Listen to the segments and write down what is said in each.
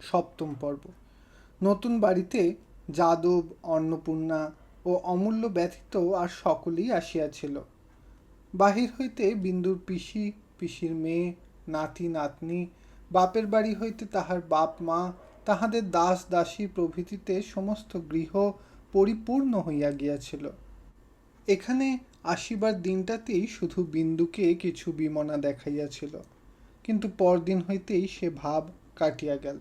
সপ্তম পর্ব। নতুন বাড়িতে যাদব, অন্নপূর্ণা ও অমূল্য ব্যতীত আর সকলেই আসিয়াছিল। বাহির হইতে বিন্দুর পিসি, পিসির মেয়ে, নাতি নাতনি, বাপের বাড়ি হইতে তাহার বাপ মা, তাহাদের দাস দাসী প্রভৃতিতে সমস্ত গৃহ পরিপূর্ণ হইয়া গিয়াছিল। এখানে আসিবার দিনটাতেই শুধু বিন্দুকে কিছু বিমনা দেখাইয়াছিল, কিন্তু পরদিন হইতেই সে ভাব কাটিয়া গেল।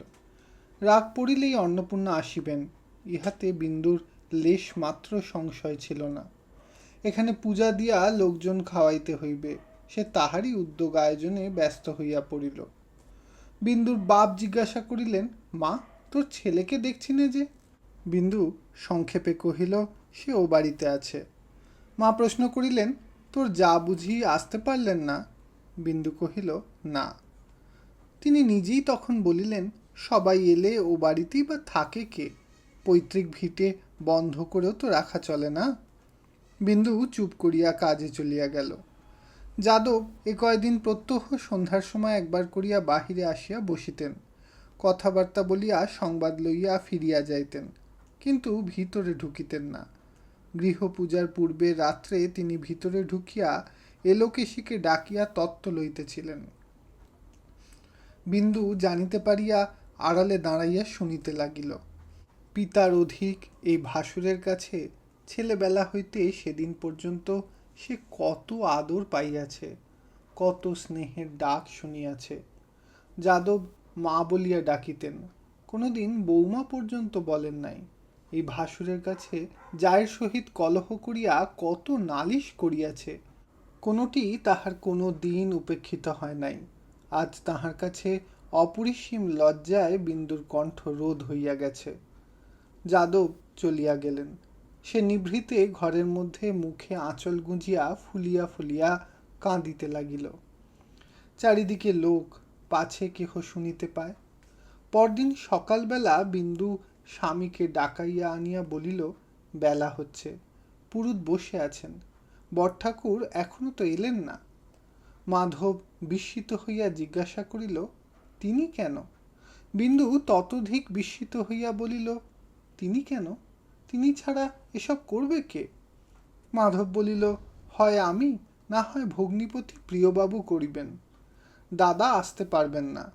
রাগ পড়িলেই অন্নপূর্ণা আসিবেন, ইহাতে বিন্দুর লেশ মাত্র সংশয় ছিল না। এখানে পূজা দিয়া লোকজন খাওয়াইতে হইবে, সে তাহারই উদ্যোগ আয়োজনে ব্যস্ত হইয়া পড়িল। বিন্দুর বাপ জিজ্ঞাসা করিলেন, মা, তোর ছেলেকে দেখছি না যে? বিন্দু সংক্ষেপে কহিল, সে ও বাড়িতে আছে। মা প্রশ্ন করিলেন, তোর যা বুঝি আসতে পারলেন না? বিন্দু কহিল, না। তিনি নিজেই তখন বলিলেন, সবাই এলে ও বাড়িতেই বা থাকে কে? পৈতৃক ভিটে বন্ধ করেও তো রাখা চলে না। বিন্দু চুপ করিয়া কাজে চলিয়া গেল। যাদব এ কয়দিন প্রত্যহ সন্ধ্যার সময় একবার করিয়া বাহিরে আসিয়া বসিতেন, কথাবার্তা বলিয়া সংবাদ লইয়া ফিরিয়া যাইতেন, কিন্তু ভিতরে ঢুকিতেন না। গৃহপূজার পূর্বে রাত্রে তিনি ভিতরে ঢুকিয়া এলোকেশীকে ডাকিয়া তত্ত্ব লইতেছিলেন। বিন্দু জানিতে পারিয়া আড়ালে দাঁড়াইয়া শুনিতে লাগিল। পিতার অধিক এই ভাসুরের কাছে ছেলেবেলা হইতে সেদিন পর্যন্ত সে কত আদর পাইয়াছে, কত স্নেহের ডাক শুনিয়াছে। যাদব মা বলিয়া ডাকিতেন, কোনোদিন বৌমা পর্যন্ত বলেন নাই। এই ভাসুরের কাছে জায়ের সহিত কলহ করিয়া কত নালিশ করিয়াছে, কোনোটি তাহার কোনো দিন উপেক্ষিত হয় নাই। আজ তাহার কাছে অপরিসীম লজ্জায় বিন্দুর কণ্ঠ রোধ হইয়া গেছে। যাদব চলিয়া গেলেন। সে নিভৃতে ঘরের মধ্যে মুখে আঁচল গুঁজিয়া ফুলিয়া ফুলিয়া কাঁদিতে লাগিল। চারিদিকে লোক, পাছে কেহ শুনিতে পায়। পরদিন সকালবেলা বিন্দু স্বামীকে ডাকাইয়া আনিয়া বলিল, বেলা হচ্ছে, পুরুত বসে আছেন, বড়ঠাকুর এখনো তো এলেন না। মাধব বিস্মিত হইয়া জিজ্ঞাসা করিল, তিনি কেন? বিন্দু ততোধিক বিস্মিত হইয়া বলিল, তিনি কেন? তিনি ছাড়া এসব করবে কে? মাধব বলিল, হয় আমি, না হয় ভগ্নিপতি প্রিয়বাবু করিবেন। দাদা আসতে পারবেন না।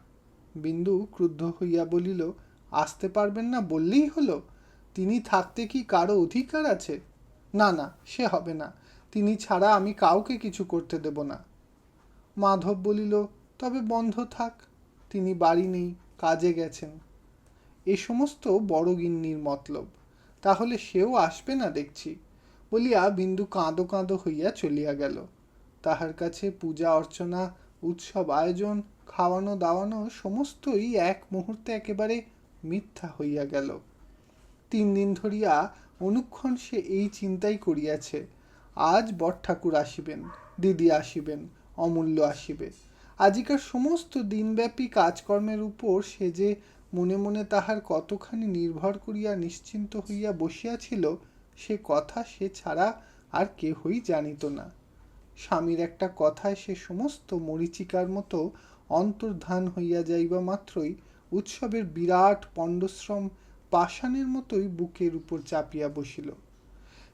বিন্দু ক্রুদ্ধ হইয়া বলিল, আসতে পারবেন না বললেই হলো? তিনি থাকতে কি কারো অধিকার আছে? না না, সে হবে না, তিনি ছাড়া আমি কাউকে কিছু করতে দেব না। মাধব বলিল, তবে বন্ধ থাক, তিনি বাড়ি নেই, কাজে গেছেন। এ সমস্ত বড় গিন্নির মতলব, তাহলে সেও আসবে না দেখছি, বলিয়া বিন্দু কাঁদো কাঁদো হইয়া চলিয়া গেল। তাহার কাছে পূজা অর্চনা, উৎসব আয়োজন, খাওয়ানো দাওয়ানো সমস্তই এক মুহূর্তে একেবারে মিথ্যা হইয়া গেল। 3 দিন ধরিয়া অনুক্ষণ সে এই চিন্তাই করিয়াছে, আজ বড়ঠাকুর আসিবেন, দিদি আসিবেন, অমূল্য আসিবে। আজিকার সমস্ত দিনব্যাপী কাজকর্মের উপর সে যে মনে মনে তাহার কতখানি নির্ভর করিয়া নিশ্চিন্ত হইয়া বসিয়াছিল, সে কথা সে ছাড়া আর কেহই জানিত না। স্বামীর একটা কথায় সে সমস্ত মরীচিকার মতো অন্তর্ধান হইয়া যাইবা মাত্রই উৎসবের বিরাট পণ্ডশ্রম পাষাণের মতোই বুকের উপর চাপিয়া বসিল।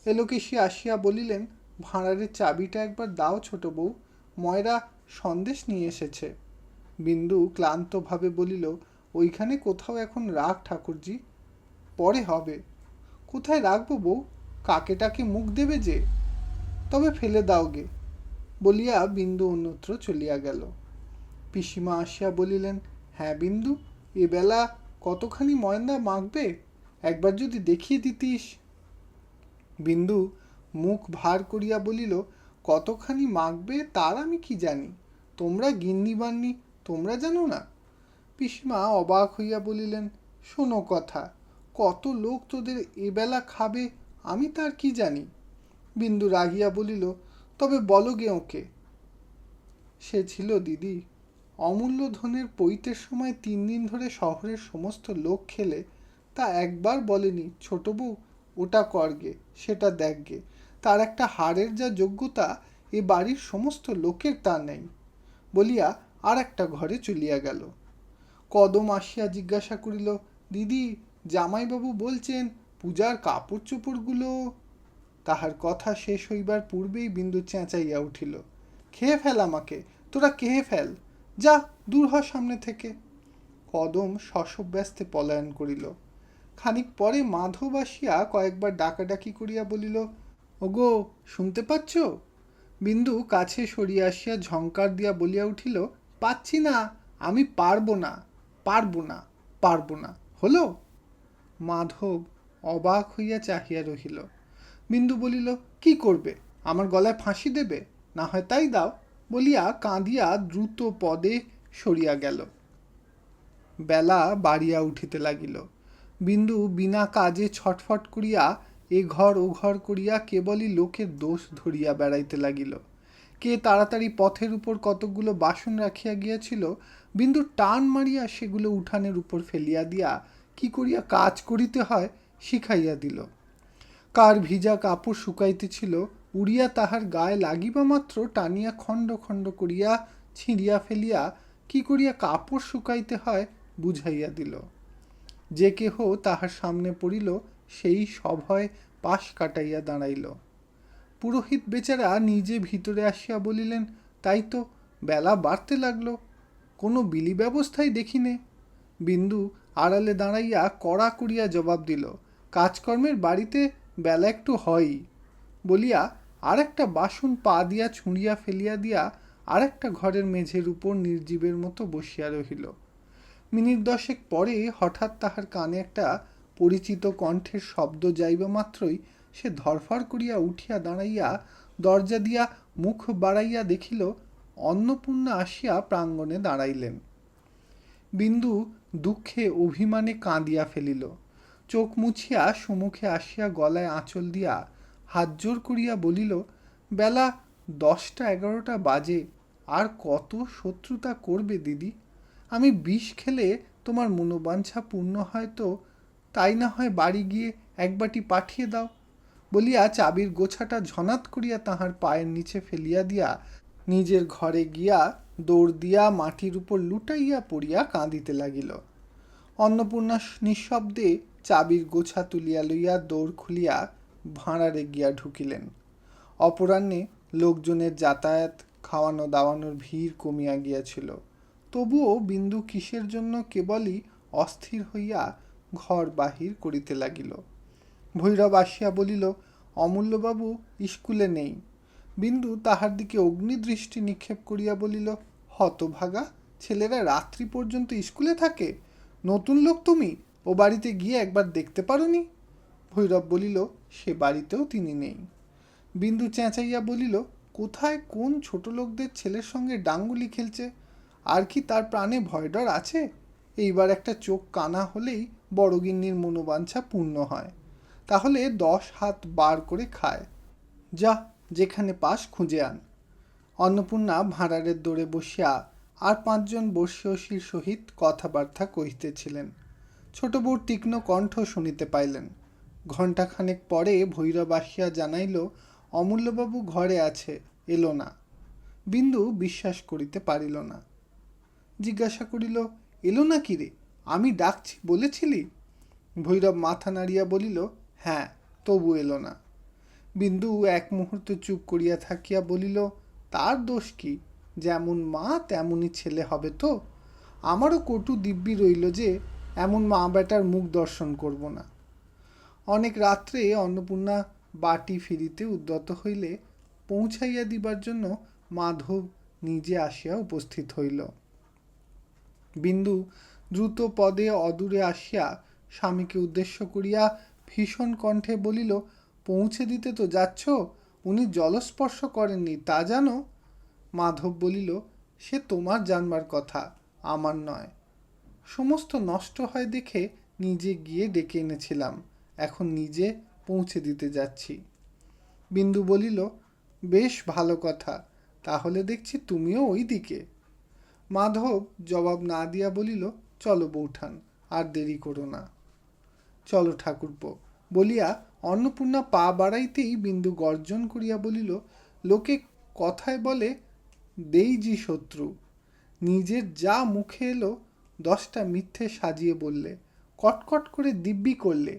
এলোকেশী আসিয়া বলিলেন, ভাঁড়ারের চাবিটা একবার দাও ছোট বউ, ময়রা সন্দেশ নিয়ে এসেছে। বিন্দু ক্লান্তভাবে বলিল, ওইখানে কোথাও এখন রাখ ঠাকুরজি, পরে হবে। কোথায় রাখবো বউ? কাকেটাকে মুখ দেবে যে, তবে ফেলে দাও গে, বলিয়া বিন্দু অন্যত্র চলিয়া গেল। পিসিমা আসিয়া বলিলেন, হ্যাঁ বিন্দু, এবেলা কতখানি ময়দা মাখবে, একবার যদি দেখিয়ে দিতিস। বিন্দু মুখ ভার করিয়া বলিল, কতখানি মাখবে তার আমি কি জানি, তোমরা গিন্নি বান্নি, তোমরা জানো না? পিসিমা অবাক হইয়া বলিলেন, শোনো কথা, কত লোক তোদের এবেলা খাবে আমি তার কি জানি? বিন্দু রাগিয়া বলিল, তবে বলো গে ওকে। সে ছিল দিদি, অমূল্য ধনের পৈতের সময় 3 দিন ধরে শহরের সমস্ত লোক খেলে, তা একবার বলেনি, ছোট বউ ওটা করগে, সেটা দেখগে, তার একটা হাড়ের যা যোগ্যতা এ বাড়ির সমস্ত লোকের তা নেই, বলিয়া আর একটা ঘরে চলিয়া গেল। কদম আসিয়া জিজ্ঞাসা করিল, দিদি, জামাইবাবু বলছেন পূজার কাপড় চোপড়গুলো। তাহার কথা শেষ হইবার পূর্বেই বিন্দু চেঁচাইয়া উঠিল, খেয়ে ফেল আমাকে, তোরা খেয়ে ফেল, যা দূর হ সামনে থেকে। কদম শশব্যস্তে পলায়ন করিল। খানিক পরে মাধব আসিয়া কয়েকবার ডাকাডাকি করিয়া বলিল, ওগো, শুনতে পাচ্ছ? বিন্দু কাছে সরিয়া আসিয়া ঝংকার দিয়া বলিয়া উঠিল, পাচ্ছি না, আমি পারবো না, পারবো না, পারবো না। হলো? মাধব অবাক হইয়া চাহিয়া রহিল। বিন্দু বলিল, কি করবে? আমার গলায় ফাঁসি দেবে? না হয় তাই দাও, বলিয়া কাঁদিয়া দ্রুত পদে সরিয়া গেল। বেলা বাড়িয়া উঠিতে লাগিল। বিন্দু বিনা কাজে ছটফট করিয়া এ ঘর ও ঘর করিয়া কেবলই লোকের দোষ ধরিয়া বেড়াইতে লাগিল। কে তাড়াতাড়ি পথের উপর কতকগুলো বাসন রাখিয়া গিয়াছিল, বিন্দু টান মারিয়া সেগুলো উঠানের উপর ফেলিয়া দিয়া কি করিয়া কাজ করিতে হয় শিখাইয়া দিল। কার ভিজা কাপড় শুকাইতেছিল, উড়িয়া তাহার গায়ে লাগিবা মাত্র টানিয়া খণ্ড খণ্ড করিয়া ছিঁড়িয়া ফেলিয়া কি করিয়া কাপড় শুকাইতে হয় বুঝাইয়া দিল। যে কেহ তাহার সামনে পড়িল, সেই সভয় পাশ কাটাইয়া দাঁড়াইল। পুরোহিত বেচারা নিজে ভিতরে আসিয়া বলিলেন, তাই তো, বেলা বাড়তে লাগলো, কোনো বিলি ব্যবস্থাই দেখিনে। বিন্দু আড়ালে দাঁড়াইয়া কড়া করিয়া জবাব দিল, কাজকর্মের বাড়িতে বেলা একটু হয়ই, বলিয়া আর একটা বাসন পা দিয়া ছুঁড়িয়া ফেলিয়া দিয়া আর একটা ঘরের মেঝের উপর নির্জীবের মতো বসিয়া রহিল। মিনিট 10 পরে হঠাৎ তাহার কানে একটা পরিচিত কণ্ঠের শব্দ যাইবা মাত্রই সে ধরফর করিয়া উঠিয়া দাঁড়াইয়া দরজা দিয়া মুখ বাড়াইয়া দেখিল অন্নপূর্ণা আসিয়া প্রাঙ্গণে দাঁড়াইলেন। বিন্দু দুঃখে অভিমানে কাঁদিয়া ফেলিল। চোখ মুছিয়া সম্মুখে আসিয়া গলায় আঁচল দিয়া হাত জোর করিয়া বলিল, বেলা 10টা-11টা বাজে, আর কত শত্রুতা করবে দিদি? আমি বিষ খেলে তোমার মনোবাঞ্ছা পূর্ণ হয় তো তাই না হয় বাড়ি গিয়ে এক বাটি পাঠিয়ে দাও, বলিয়া চাবির গোছাটা ঝনাত করিয়া তাহার পায়ের নিচে ফেলিয়া দিয়া নিজের ঘরে গিয়া দৌড় দিয়া মাটির উপর লুটাইয়া পড়িয়া কাঁদিতে লাগিল। অন্নপূর্ণা নিঃশব্দে চাবির গোছা তুলিয়া লইয়া দৌড় খুলিয়া ভাঁড়ারে গিয়া ঢুকিলেন। অপরাহ্নে লোকজনের যাতায়াত, খাওয়ানো দাওয়ানোর ভিড় কমিয়া গিয়াছিল। তবুও বিন্দু কিসের জন্য কেবলই অস্থির হইয়া ঘর বাহির করিতে লাগিল। ভৈরব আসিয়া বলিল, অমূল্যবাবু স্কুলে নেই। বিন্দু তাহার দিকে অগ্নিদৃষ্টি নিক্ষেপ করিয়া বলিল, হতভাগা, ছেলেরা রাত্রি পর্যন্ত স্কুলে থাকে? নতুন লোক তুমি, ও বাড়িতে গিয়ে একবার দেখতে পারোনি? ভৈরব বলিল, সে বাড়িতেও তিনি নেই। বিন্দু চেঁচাইয়া বলিল, কোথায় কোন ছোট লোকদের ছেলের সঙ্গে ডাঙ্গুলি খেলছে? আর কি তার প্রাণে ভয় ডর আছে? এইবার একটা চোখ কানা হলেই বড়গিন্নির মনোবাঞ্ছা পূর্ণ হয়, তাহলে 10 হাত বার করে খায়। যা, যেখানে পাস খুঁজে আন। অন্নপূর্ণা ভাঁড়ারের দৌড়ে বসিয়া আর 5 জন বর্ষীয়সীর সহিত কথাবার্তা কহিতেছিলেন। ছোট বউর তীক্ষ্ণ কণ্ঠ শুনিতে পাইলেন। ঘণ্টাখানেক পরে ভৈরব আসিয়া জানাইল, অমূল্যবাবু ঘরে আছে, এলো না। বিন্দু বিশ্বাস করিতে পারিল না। জিজ্ঞাসা করিল, এলো না কি রে? আমি ডাকছি বলেছিলি? ভৈরব মাথা নাড়িয়া বলিল, হ্যাঁ, তবু এলো না। বিন্দু এক মুহূর্ত চুপ করিয়া থাকিয়া বলিল, তার দোষ কি? যেমন মা তেমনই ছেলে হবে তো। আমারও কটু দিব্যি রইল যে এমন মা বেটার মুখ দর্শন করব না। অনেক রাত্রে অন্নপূর্ণা বাটি ফিরিতে উদ্যত হইলে পৌঁছাইয়া দিবার জন্য মাধব নিজে আসিয়া উপস্থিত হইল। বিন্দু দ্রুত পদে অদূরে আসিয়া স্বামীকে উদ্দেশ্য করিয়া ভীষণ কণ্ঠে বলিল, পৌঁছে দিতে তো যাচ্ছ, উনি জলস্পর্শ করেননি তা জানো? মাধব বলিল, সে তোমার জানবার কথা, আমার নয়। সমস্ত নষ্ট হয় দেখে নিজে গিয়ে ডেকে এনেছিলাম, এখন নিজে পৌঁছে দিতে যাচ্ছি। বিন্দু বলিল, বেশ ভালো কথা, তাহলে দেখছি তুমিও ওই দিকে। মাধব জবাব না দিয়া বলিল, চলো বৌঠান, আর দেরি করো না। চলো ঠাকুরপো, বলিয়া অন্নপূর্ণা পা বাড়াইতেই বিন্দু গর্জন করিয়া বলিল, লোকে কথায় বলে দেইজি শত্রু, নিজের যা মুখে এলো 10টা মিথ্যে সাজিয়ে বললে, কটকট করে দিব্যি করলে,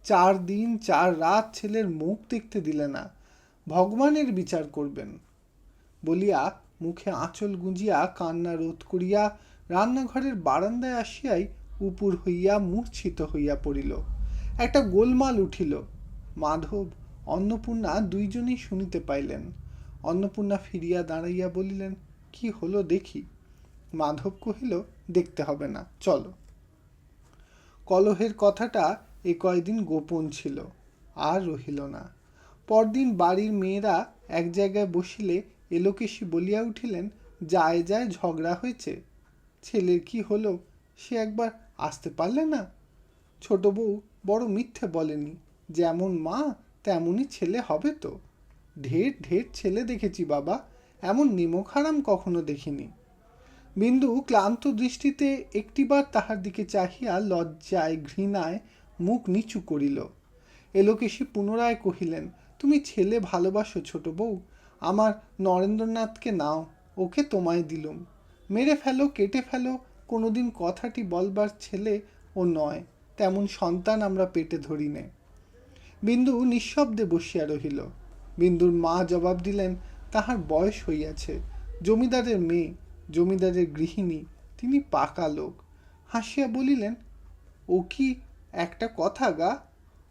4 দিন 4 রাত ছেলের মুখ দেখতে দিলে না, ভগবানের বিচার করবেন বলিয়া মুখে আঁচল গুঁজিয়া কান্না রোধ করিয়া রান্নাঘরের বারান্দায় আসিয়াই উপুর হইয়া মূর্ছিত হইয়া পড়িল। একটা গোলমাল উঠিল। মাধব, অন্নপূর্ণা দুইজনেই শুনিতে পাইলেন। অন্নপূর্ণা ফিরিয়া দাঁড়াইয়া বলিলেন, কি হলো দেখি। মাধব কহিল, দেখতে হবে না, চলো। কলহের কথাটা এ কয়দিন গোপন ছিল, আর রহিল না। পরদিন বাড়ির মেয়েরা এক জায়গায় বসিলে এলোকেশী বলিয়া উঠিলেন, যায় যায় ঝগড়া হয়েছে। ছেলের কি হলো সে একবার আসতে পারলে না? ছোট বউ বড় মিথ্যে বলেনি, যেমন মা তেমনই ছেলে হবে তো। ঢের ঢের ছেলে দেখেছি বাবা, এমন নিমক হারাম কখনো দেখিনি। বিন্দু ক্লান্ত দৃষ্টিতে একটিবার তাহার দিকে চাহিয়া লজ্জায় ঘৃণায় মুখ নিচু করিল। এলোকেশী পুনরায় কহিলেন, তুমি ছেলে ভালোবাসো ছোট বউ, আমার নরেন্দ্রনাথকে নাও, ওকে তোমায় দিলুম। মেরে ফেলো, কেটে ফেলো, কোনোদিন কথাটি বলবার ছেলে ও নয়, তেমন সন্তান আমরা পেটে ধরি নে। বিন্দু নিঃশব্দে বসিয়া রহিল। বিন্দুর মা জবাব দিলেন, তাহার বয়স হইয়াছে, জমিদারের মেয়ে, জমিদারের গৃহিণী, তিনি পাকা লোক। হাসিয়া বলিলেন, ও কি একটা কথা গা,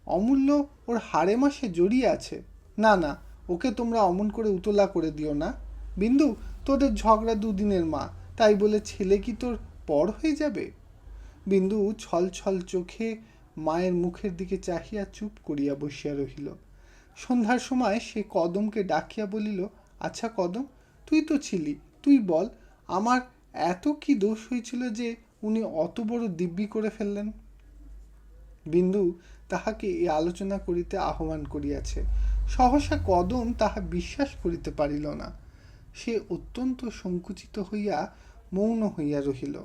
অমূল্য ওর হাড়ে মাসে জড়িয়ে আছে। না না, ওকে তোমরা অমন করে উতলা করে দিও না। বিন্দু, তোদের ঝগড়া দুদিনের মা, তাই বলে ছেলে কি তোর পর হয়ে যাবে? বিন্দু ছল ছল চোখে মায়ের মুখের দিকে চাহিয়া চুপ করিয়া বসিয়া রহিল। সন্ধ্যার সময় সে কদমকে ডাকিয়া বলিল, আচ্ছা কদম, তুই তো ছিলি, তুই বল, আমার এত কি দোষ হয়েছিল যে উনি অত বড় দিব্যি করে ফেললেন? বিন্দু তাহাকে এই আলোচনা করিতে আহ্বান করিয়াছে। সহসা কদম তাহা বিশ্বাস করিতে পারিল না। সে অত্যন্ত সংকুচিত হইয়া মৌন হইয়া রহিল।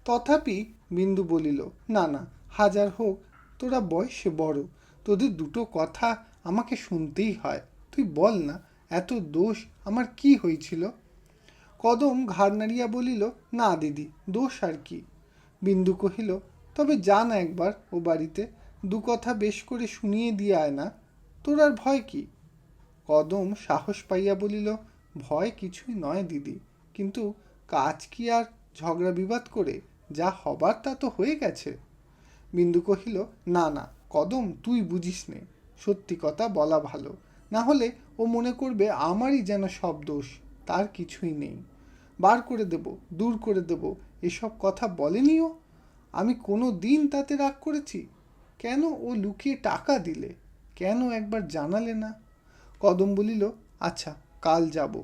তথাপি বিন্দু বলিল, না না, হাজার হোক তোরা বয়সে বড়, তোদের দুটো কথা আমাকে শুনতেই হয়, তুই বল না, এত দোষ আমার কি হয়েছিল? কদম ঘাড় নাড়িয়া বলিল, না দিদি, দোষ আর কি। বিন্দু কহিল, তবে যা না একবার ও বাড়িতে, দু কথা বেশ করে শুনিয়ে দিয়ে আয় না, তোর আর ভয় কি? কদম সাহস পাইয়া বলিল, ভয় কিছুই নয় দিদি, কিন্তু কাজ কি আর ঝগড়া বিবাদ করে, যা হবার তা তো হয়ে গেছে। বিন্দু কহিল, না না কদম, তুই বুঝিস নে, সত্যি কথা বলা ভালো, না হলে ও মনে করবে আমারই যেন সব দোষ, তার কিছুই নেই। বার করে দেব, দূর করে দেব, এসব কথা বলেনি ও। আমি কোনো দিন তাতে রাগ করেছি? কেন ও লুকিয়ে টাকা দিলে, কেন একবার জানালে না? কদম বলিল, আচ্ছা কাল যাব,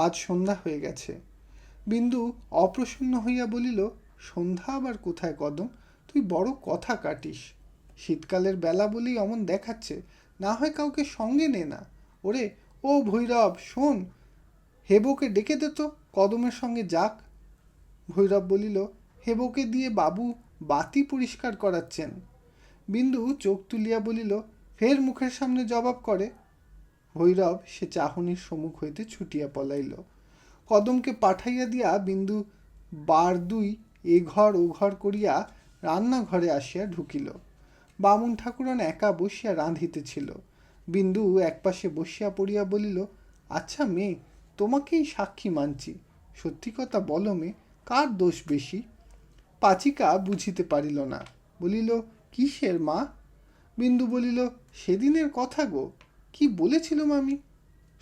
আজ সন্ধ্যা হয়ে গেছে। বিন্দু অপ্রসন্ন হইয়া বলিল, সন্ধ্যা আবার কোথায় কদম, তুই বড় কথা কাটিস। শীতকালের বেলা বলেই অমন দেখাচ্ছে, না হয় কাউকে সঙ্গে নে না। ওরে ও ভৈরব, শোন, হেবকে ডেকে দে তো, কদমের সঙ্গে যাক। ভৈরব বলিল, হেবকে দিয়ে বাবু বাতি পরিষ্কার করাচ্ছেন। বিন্দু চোখ তুলিয়া বলিল, ফের মুখের সামনে জবাব করে। ভৈরব সে চাহনির সম্মুখ হইতে ছুটিয়া পলাইল। কদমকে পাঠাইয়া দিয়া বিন্দু বার দুই এ ঘর ও ঘর করিয়া রান্নাঘরে আসিয়া ঢুকিল। বামুন ঠাকুরন একা বসিয়া রাঁধিতেছিল। বিন্দু একপাশে বসিয়া পড়িয়া বলিল, আচ্ছা মেয়ে, তোমাকেই সাক্ষী মানছি, সত্যি কথা বলো মেয়ে, কার দোষ বেশি? পাচিকা বুঝিতে পারিল না, বলিল, কিসের মা? বিন্দু বলিল, সেদিনের কথা গো। কি বলেছিলাম আমি?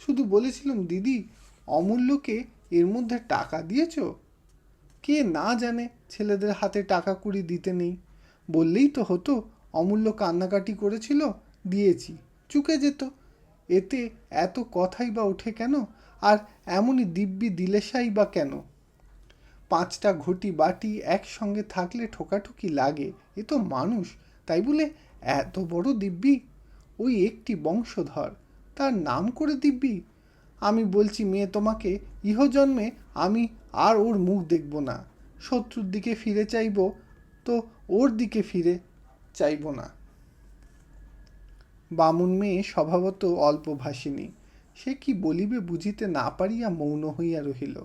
শুধু বলেছিলাম দিদি, অমূল্যকে এর মধ্যে টাকা দিয়েছ? কে না জানে ছেলেদের হাতে টাকা কুড়ি দিতে নেই, বললেই তো হতো অমূল্য কান্নাকাটি করেছিল, দিয়েছি, চুকে যেত। এতে এত কথাই বা ওঠে কেন, আর এমনই দিব্যি দিলেশাই বা কেন? 5টা ঘটি বাটি একসঙ্গে থাকলে ঠোকাঠুকি লাগে, এ তো মানুষ, তাই বলে এত বড় দিব্যি? ওই একটি বংশধর, তার নাম করে দিব্যি? আমি বলছি মেয়ে তোমাকে, ইহজন্মে আমি আর ওর মুখ দেখব না। শত্রুর দিকে ফিরে চাইব তো ওর দিকে ফিরে চাইব না। বামুন মেয়ে স্বভাবত অল্পভাষিণী, সে কি বলিবে বুঝিতে না পারিয়া মৌন হইয়া রহিল।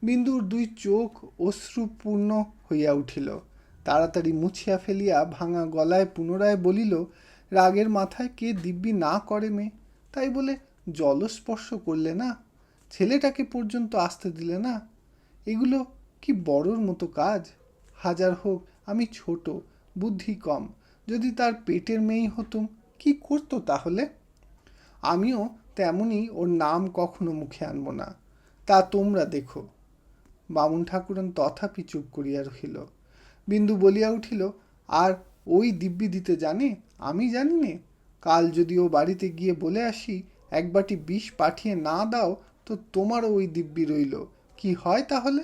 বিন্দুর দুই চোখ অশ্রুপূর্ণ হইয়া উঠিল। তাড়াতাড়ি মুছিয়া ফেলিয়া ভাঙা গলায় পুনরায় বলিল, রাগের মাথায় কে দিব্যি না করে মেয়ে, তাই বলে জলস্পর্শ করলে না, ছেলেটাকে পর্যন্ত আসতে দিলে না, এগুলো কি বড়োর মতো কাজ? হাজার হোক আমি ছোট, বুদ্ধি কম, যদি তার পেটের মেয়েই হতুম কি করতো তাহলে? আমিও তেমনই ওর নাম কখনো মুখে আনব না, তা তোমরা দেখো। বামুন ঠাকুরন তথাপি চুপ করিয়া রহিল। বিন্দু বলিয়া উঠিল, আর ওই দিব্যি দিতে জানে, আমি জানি নে। কাল যদি ও বাড়িতে গিয়ে বলে আসি এক বাটি বিষ পাঠিয়ে না দাও তো তোমারও ওই দিব্যি রইল, কি হয় তাহলে?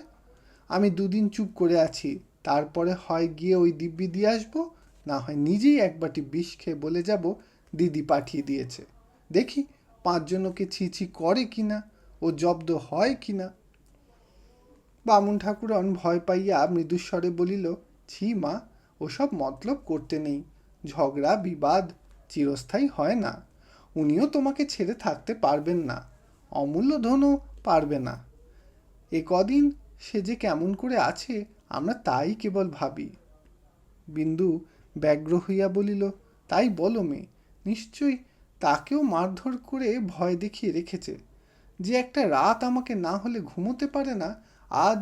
আমি দুদিন চুপ করে আছি, তারপরে হয় গিয়ে ওই দিব্যি দিয়ে আসবো, না হয় নিজেই এক বাটি বিষ খেয়ে বলে যাব দিদি পাঠিয়ে দিয়েছে। দেখি পাঁচজনকে ছিছি করে কিনা, ও জব্দ হয় কিনা। বামুন ঠাকুরন ভয় পাইয়া মৃদুস্বরে বলিল, ছি মা, ওসব মতলব করতে নেই, ঝগড়া বিবাদ চিরস্থায়ী হয় না। উনিও তোমাকে ছেড়ে থাকতে পারবেন না, অমূল্য ধনও পারবে না। এ কদিন সে যে কেমন করে আছে আমরা তাই কেবল ভাবি। বিন্দু ব্যগ্র হইয়া বলিল, তাই বলো মেয়ে, নিশ্চয়ই তাকেও মারধর করে ভয় দেখিয়ে রেখেছে। যে একটা রাত আমাকে না হলে ঘুমোতে পারে না, আজ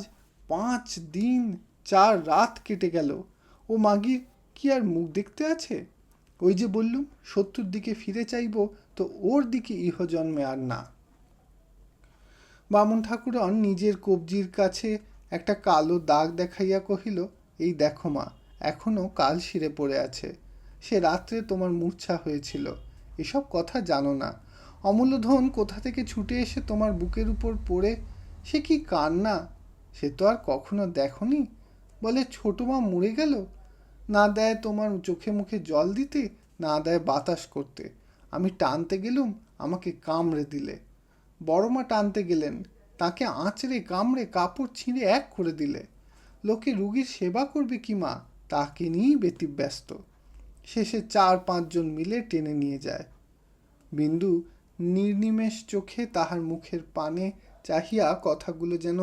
5 দিন 4 রাত কেটে গেল। ও মাগির কি আর মুখ দেখতে আছে? ওই যে বললুম শত্রুর দিকে ফিরে চাইব, তো ওর দিকে ইহজন্মে আর না। বামুন ঠাকুরন নিজের কবজির কাছে একটা কালো দাগ দেখাইয়া কহিল, এই দেখো মা, এখনো কাল শিরে পড়ে আছে। সে রাত্রে তোমার মূর্ছা হয়েছিল, এসব কথা জানো না। অমূল্যধন কোথা থেকে ছুটে এসে তোমার বুকের উপর পড়ে সে কি কান্না, সে তো আর কখনো দেখনি। বলে ছোট মা মরে গেল, না দেয় তোমার চোখে মুখে জল দিতে, না দেয় বাতাস করতে। আমি টানতে গেলুম, আমাকে কামড়ে দিলে। বড় মা টানতে গেলেন, তাকে আঁচড়ে কামড়ে কাপড় ছিঁড়ে এক করে দিলে। লোকে রুগীর সেবা করবে কি মা, তাকে নিয়েই ব্যতিব্যস্ত। শেষে 4-5 জন মিলে টেনে নিয়ে যায়। বিন্দু নির্নিমেষ চোখে তাহার মুখের পানে চাহিয়া কথাগুলো যেন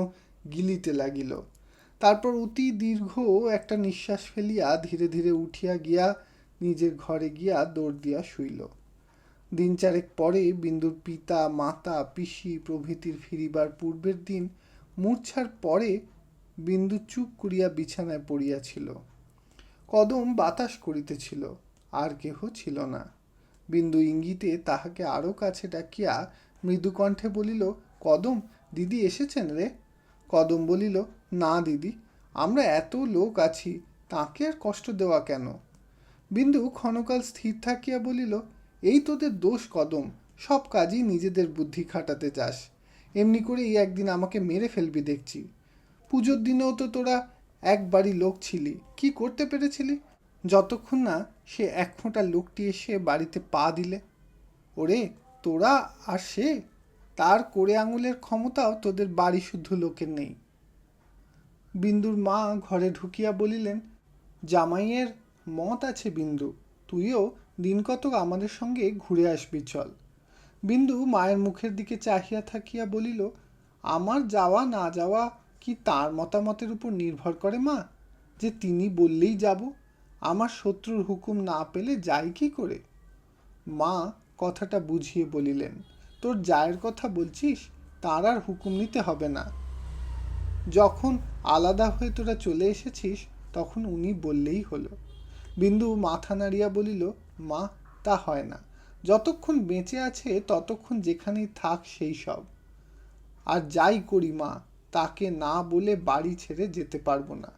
গিলিতে লাগিল। তারপর অতি দীর্ঘ একটা নিঃশ্বাস ফেলিয়া ধীরে ধীরে উঠিয়া গিয়া নিজের ঘরে গিয়া দৌড় দিয়া শুইল। দিন চারেক পরে বিন্দুর পিতা মাতা পিসি প্রভৃতির ফিরিবার পূর্বের দিন মূর্ছার পরে বিন্দু চুপ করিয়া বিছানায় পড়িয়াছিল। কদম বাতাস করিতেছিল, আর কেহ ছিল না। বিন্দু ইঙ্গিতে তাহাকে আরো কাছে ডাকিয়া মৃদুকণ্ঠে বলিল, কদম, দিদি এসেছেন রে? কদম বলিল, না দিদি, আমরা এত লোক আছি, তাকে আর কষ্ট দেওয়া কেন? বিন্দু ক্ষণকাল স্থির থাকিয়া বলিল, এই তোদের দোষ কদম, সব কাজই নিজেদের বুদ্ধি খাটাতে চাস। এমনি করেই একদিন আমাকে মেরে ফেলবি দেখছি। পুজোর দিনেও তো তোরা একবারই লোক ছিলি, কি করতে পেরেছিলি? যতক্ষণ না সে এক ফোঁটা লোকটি এসে বাড়িতে পা দিলে। ওরে তোরা আর সে, তার কোড়ে আঙুলের ক্ষমতাও তোদের বাড়ি শুদ্ধ লোকের নেই। বিন্দুর মা ঘরে ঢুকিয়া বলিলেন, জামাইয়ের মত আছে বিন্দু, তুইও দিন কতক আমাদের সঙ্গে ঘুরে আসবি চল। বিন্দু মায়ের মুখের দিকে চাহিয়া থাকিয়া বলিল, আমার যাওয়া না যাওয়া কি তার মতামতের উপর নির্ভর করে মা, যে তিনি বললেই যাব? আমার শত্রুর হুকুম না পেলে যাই কি করে? মা কথাটা বুঝিয়ে বলিলেন, তোর জায়ের কথা বলছিস, তার আর হুকুম নিতে হবে না। যখন আলাদা হয়ে তোরা চলে এসেছিস তখন উনি বললেই হলো। বিন্দু মাথা নাড়িয়া বলিল, মা, তা হয় না। যতক্ষণ বেঁচে আছে ততক্ষণ যেখানেই থাক সেই সব। আর যাই করি মা, তাকে না বলে বাড়ি ছেড়ে যেতে পারবো না।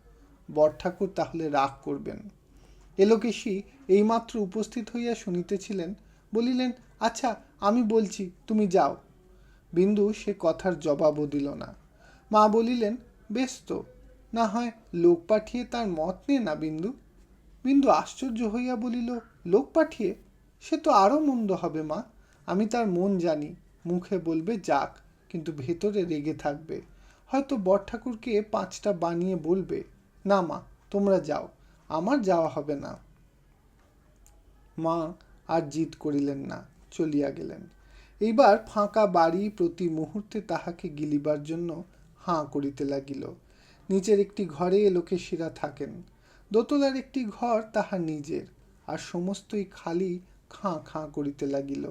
বড়ঠাকুর তাহলে রাগ করবেন। এলোকেশী এইমাত্র উপস্থিত হইয়া শুনিতেছিলেন, বলিলেন, আচ্ছা আমি বলছি, তুমি যাও। বিন্দু সে কথার জবাবও দিল না। মা বলিলেন, বেশ তো, না হয় লোক পাঠিয়ে তার মত নে না বিন্দু। বিন্দু আশ্চর্য হইয়া বলিল, লোক পাঠিয়ে? সে তো আরও মন্দ হবে মা। আমি তার মন জানি, মুখে বলবে যাক, কিন্তু ভেতরে রেগে থাকবে। হয়তো বড়ঠাকুরকে 5টা বানিয়ে বলবে। না মা, তোমরা যাও, আমার যাওয়া হবে না। মা আর জিদ করিলেন না, চলিয়া গেলেন। এইবার ফাঁকা বাড়ি প্রতি মুহূর্তে তাহাকে গিলিবার জন্য হাঁ করিতে লাগিল। নিচের একটি ঘরে লোকেশিরা থাকেন, দোতলার একটি ঘর তাহার নিজের, আর সমস্তই খালি খাঁ খাঁ করিতে লাগিল।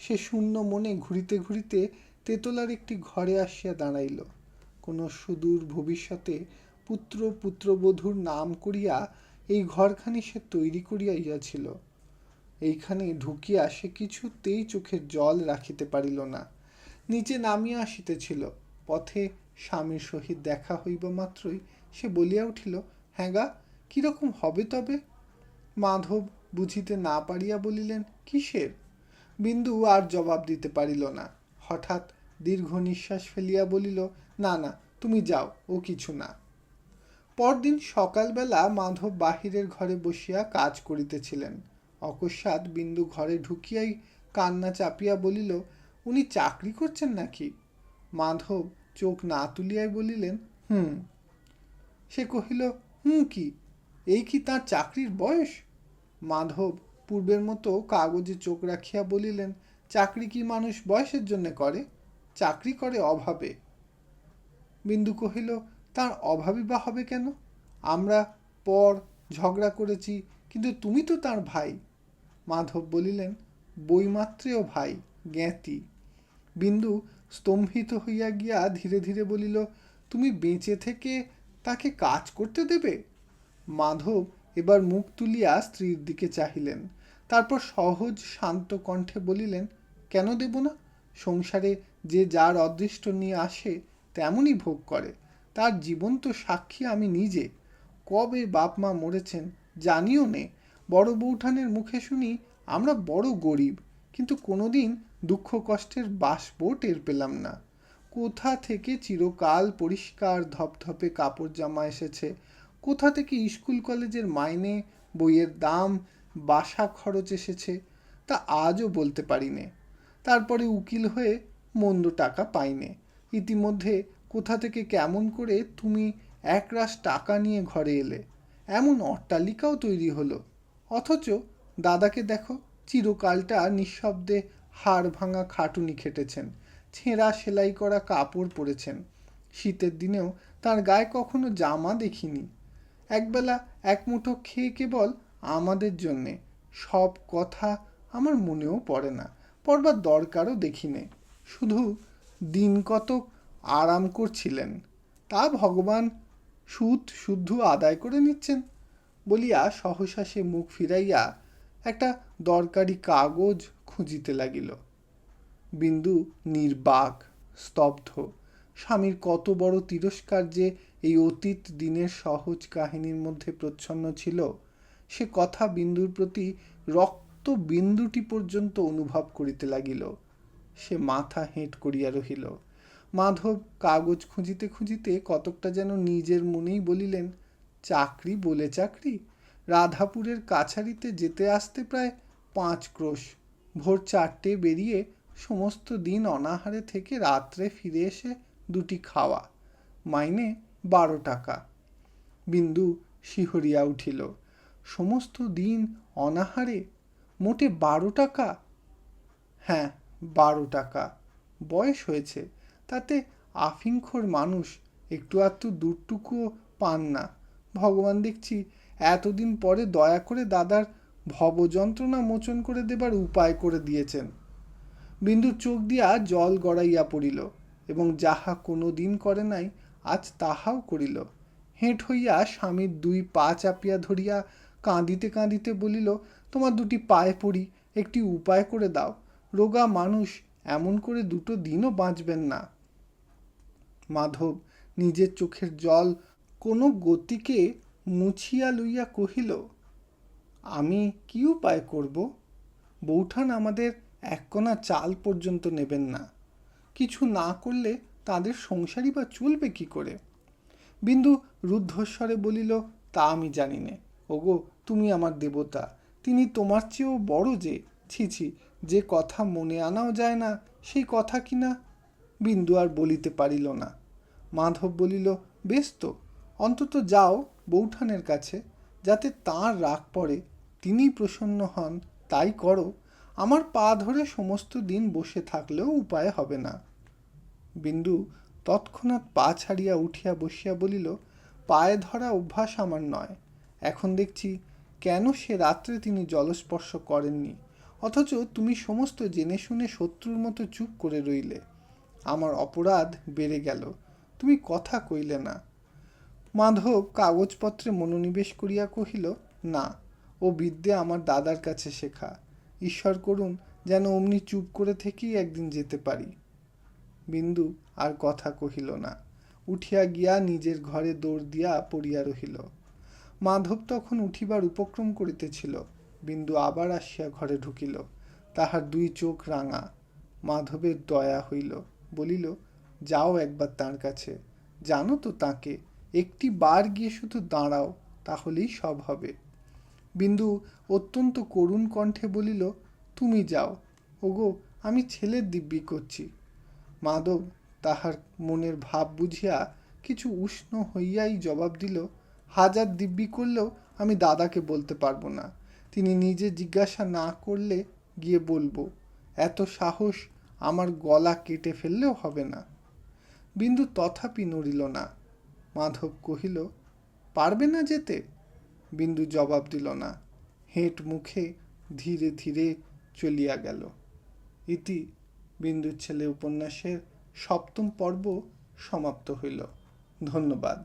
সে শূন্য মনে ঘুরিতে ঘুরিতে তেতলার একটি ঘরে আসিয়া দাঁড়াইল। কোনো সুদূর ভবিষ্যতে পুত্র পুত্রবধূর নাম করিয়া এই ঘরখানি সে তৈরি করিয়াছিল। এইখানে ঢুকিয়া সে কিছুতেই চোখের জল রাখিতে পারিল না। নিচে নামিয়া আসিতেছিল, পথে স্বামীর সহিত দেখা হইবা মাত্রই সে বলিয়া উঠিল, হ্যাঁ গা, কিরকম হবে তবে? মাধব বুঝিতে না পারিয়া বলিলেন, কিসের? বিন্দু আর জবাব দিতে পারিল না। হঠাৎ দীর্ঘ নিঃশ্বাস ফেলিয়া বলিল, না না, তুমি যাও, ও কিছু না। পরদিন সকালবেলা মাধব বাহিরের ঘরে বসিয়া কাজ করিতেছিলেন। অকস্মাৎ বিন্দু ঘরে ঢুকিয়াই কান্না চাপিয়া বলিল, উনি চাকরি করছেন নাকি? মাধব চোখ না তুলিয়াই বলিলেন, হুম। সে কহিল, হুম কি? এই কি তার চাকরির বয়স? মাধব পূর্বের মতো কাগজে চোখ রাখিয়া বলিলেন, চাকরি কি মানুষ বয়সের জন্য করে? চাকরি করে অভাবে। বিন্দু কহিল, তার অভাবী বা হবে কেন? আমরা পর ঝগড়া করেছি, কিন্তু তুমি তো তার ভাই। মাধব বলিলেন, বইমাত্রেও ভাই, জ্ঞাতি। বিন্দু স্তম্ভিত হইয়া গিয়া ধীরে ধীরে বলিল, তুমি বেঁচে থেকে তাকে কাজ করতে দেবে? মাধব এবার মুখ তুলিয়া স্ত্রীর দিকে চাহিলেন, তারপর সহজ শান্ত কণ্ঠে বলিলেন, কেন দেব না? সংসারে যে যার অদৃষ্ট নিয়ে আসে তেমনই ভোগ করে। তার জীবন্ত সাক্ষী আমি নিজে। কবে বাপ মা মরেছেন জানিও নে। বড় বৌঠানের মুখে শুনি আমরা বড় গরিব, কিন্তু কোনোদিন দুঃখ কষ্টের বাষ্পও টের পেলাম না। কোথা থেকে চিরকাল পরিষ্কার ধপধপে কাপড় জামা এসেছে, কোথা থেকে স্কুল কলেজের মাইনে, বইয়ের দাম, বাসা খরচ এসেছে, তা আজও বলতে পারি নে। তারপরে উকিল হয়ে মন্দ টাকা পাইনে। ইতিমধ্যে কোথা থেকে কেমন করে তুমি একরাশ টাকা নিয়ে ঘরে এলে, এমন অট্টালিকাও তৈরি হলো। অথচ দাদাকে দেখো, চিরকালটা নিঃশব্দে হাড় ভাঙা খাটুনি খেটেছেন, ছেঁড়া সেলাই করা কাপড় পরেছেন। শীতের দিনেও তার গায়ে কখনো জামা দেখিনি। একবেলা এক মুঠো খেয়ে কেবল আমাদের জন্যে। সব কথা আমার মনেও পড়ে না, পড়বার দরকারও দেখিনে। শুধু দিন কতক আরাম করছিলেন, তা ভগবান সুদ শুদ্ধ আদায় করে নিচ্ছেন বলিয়া সহসা সে মুখ ফিরাইয়া একটা দরকারি কাগজ খুঁজিতে লাগিল। বিন্দু নির্বাক, স্তব্ধ। স্বামীর কত বড় তিরস্কার যে এই অতীত দিনের সহজ কাহিনীর মধ্যে প্রচ্ছন্ন ছিল, সে কথা বিন্দুর প্রতি রক্ত বিন্দুটি পর্যন্ত অনুভব করিতে লাগিল। সে মাথা হেঁট করিয়া রহিল। মাধব কাগজ খুঁজিতে খুঁজিতে কতকটা যেন নিজের মনেই বলিলেন, চাকরি বলে চাকরি, রাধাপুরের কাছারিতে যেতে আসতে প্রায় 5 ক্রোশ। ভোর 4টে বেরিয়ে সমস্ত দিন অনাহারে থেকে রাত্রে ফিরে এসে 2টি খাওয়া, মাইনে 12 টাকা। বিন্দু শিহরিয়া উঠিল। সমস্ত দিন অনাহারে, মোটে 12 টাকা? হ্যাঁ, 12 টাকা। বয়স হয়েছে, তাতে আফিংখোর মানুষ একটু আধটু দুধটুকুও পান না। ভগবান দেখছি এতদিন পরে দয়া করে দাদার ভবযন্ত্রণা মোচন করে দেবার উপায় করে দিয়েছেন। বিন্দুর চোখ দিয়া জল গড়াইয়া পড়িল, এবং যাহা কোনো দিন করে নাই আজ তাহাও করিল। হেঁট হইয়া স্বামীর 2 পা চাপিয়া ধরিয়া কাঁদিতে কাঁদিতে বলিল, তোমার 2টি পায়ে পড়ি, একটি উপায় করে দাও। রোগা মানুষ, এমন করে 2 দিনও বাঁচবেন না। মাধব নিজের চোখের জল কোনো গতিকে মুছিয়া লইয়া কহিল, আমি কি উপায় করব? বৌঠান আমাদের 1 কোনা চাল পর্যন্ত নেবেন না। কিছু না করলে তাদের সংসারই বা চলবে কি করে? বিন্দু রুদ্ধস্বরে বলিল, তা আমি জানি নে। ওগো, তুমি আমার দেবতা, তিনি তোমার চেয়েও বড় যে। ছি ছি, যে কথা মনে আনাও যায় না সেই কথা কিনা। বিন্দু আর বলিতে পারিল না। মাধব বলিল, বেশ তো, অন্তত যাও বৌঠানের কাছে, যাতে তাঁর রাগ পড়ে, তিনি প্রসন্ন হন, তাই করো। আমার পা ধরে সমস্ত দিন বসে থাকলেও উপায় হবে না। বিন্দু তৎক্ষণাৎ পা ছাড়িয়া উঠিয়া বসিয়া বলিল, পায়ে ধরা অভ্যাস আমার নয়। এখন দেখছি কেন সে রাত্রে তিনি জলস্পর্শ করেননি, অথচ তুমি সমস্ত জেনে শুনে শত্রুর মতো চুপ করে রইলে। আমার অপরাধ বেড়ে গেল, তুমি কথা কইলে না। মাধব কাগজপত্রে মনোনিবেশ করিয়া কহিল, না, ও বিদ্যে আমার দাদার কাছে শেখা। ঈশ্বর করুন যেন অমনি চুপ করে থেকেই একদিন যেতে পারি। বিন্দু আর কথা কহিল না, উঠিয়া গিয়া নিজের ঘরে দৌড় দিয়া পড়িয়া রহিল। মাধব তখন উঠিবার উপক্রম করিতেছিল, বিন্দু আবার আসিয়া ঘরে ঢুকিল। তাহার দুই চোখ রাঙা। মাধবের দয়া হইল, বলিল, যাও একবার তাঁর কাছে, জানো তো তাঁকে, একটি বার গিয়ে শুধু দাঁড়াও, তাহলেই সব হবে। বিন্দু অত্যন্ত করুণ কণ্ঠে বলিল, তুমি যাও, ওগো, আমি ছেলের দিব্যি করছি। মাধব তাহার মনের ভাব বুঝিয়া কিছু উষ্ণ হইয়াই জবাব দিল, হাজার দিব্যি করলেও আমি দাদাকে বলতে পারবো না। তিনি নিজে জিজ্ঞাসা না করলে গিয়ে বলবো, এত সাহস আমার গলা কেটে ফেললেও হবে না। বিন্দু তথাপি নড়িল না। মাধব কহিল, পারবে না যেতে? বিন্দু জবাব দিল না, হেঁট মুখে ধীরে ধীরে চলিয়া গেল। ইতি বিন্দুর ছেলে উপন্যাসের 7ম পর্ব সমাপ্ত হইল। ধন্যবাদ।